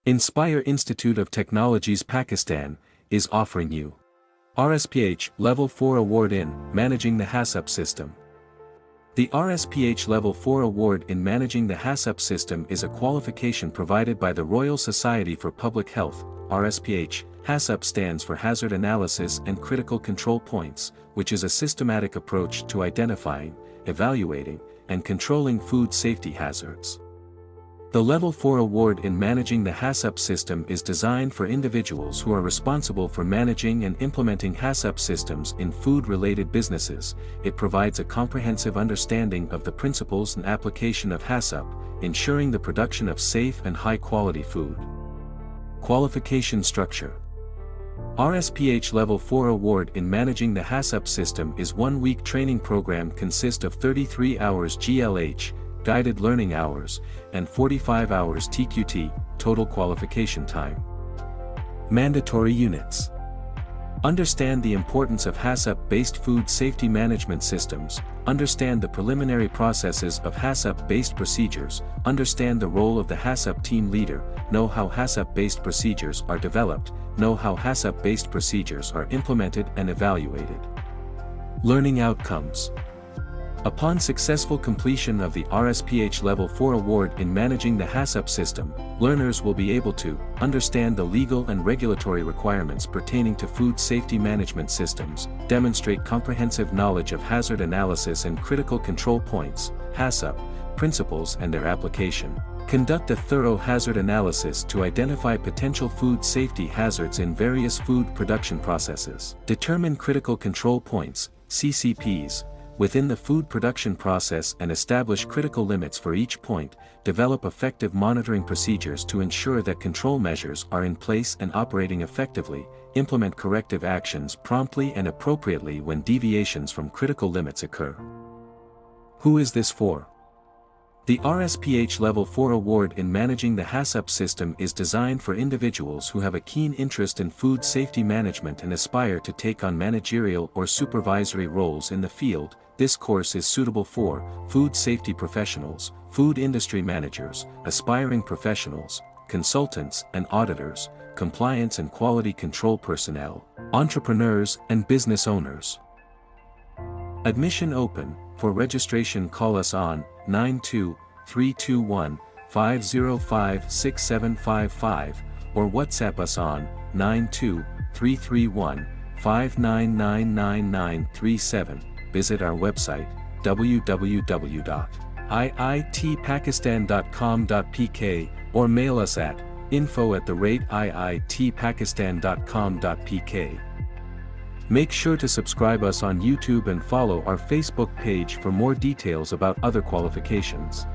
Inspire Institute of Technologies Pakistan is offering you RSPH Level 4 Award in Managing the HACCP System. The RSPH Level 4 Award in Managing the HACCP System is a qualification provided by the Royal Society for Public Health, RSPH. HACCP stands for Hazard Analysis and Critical Control Points, which is a systematic approach to identifying, evaluating, and controlling food safety hazards. The Level 4 Award in Managing the HACCP System is designed for individuals who are responsible for managing and implementing HACCP systems in food-related businesses. It provides a comprehensive understanding of the principles and application of HACCP, ensuring the production of safe and high-quality food. Qualification Structure. RSPH Level 4 Award in Managing the HACCP System is 1-week training program consists of 33 hours GLH, guided learning hours, and 45 hours TQT, total qualification time. Mandatory units. Understand the importance of HACCP-based food safety management systems, understand the preliminary processes of HACCP-based procedures, understand the role of the HACCP team leader, know how HACCP-based procedures are developed, know how HACCP-based procedures are implemented and evaluated. Learning outcomes. Upon successful completion of the RSPH Level 4 Award in Managing the HACCP System, learners will be able to understand the legal and regulatory requirements pertaining to food safety management systems, demonstrate comprehensive knowledge of hazard analysis and critical control points, HACCP, principles and their application, conduct a thorough hazard analysis to identify potential food safety hazards in various food production processes, determine critical control points, CCPs, within the food production process and establish critical limits for each point, develop effective monitoring procedures to ensure that control measures are in place and operating effectively, implement corrective actions promptly and appropriately when deviations from critical limits occur. Who is this for? The RSPH Level 4 Award in Managing the HACCP System is designed for individuals who have a keen interest in food safety management and aspire to take on managerial or supervisory roles in the field. This course is suitable for food safety professionals, food industry managers, aspiring professionals, consultants and auditors, compliance and quality control personnel, entrepreneurs and business owners. Admission open. For registration call us on 92-321-505-6755 or WhatsApp us on 92-331-5999937. Visit our website www.iitpakistan.com.pk or mail us at info@iitpakistan.com.pk. Make sure to subscribe us on YouTube and follow our Facebook page for more details about other qualifications.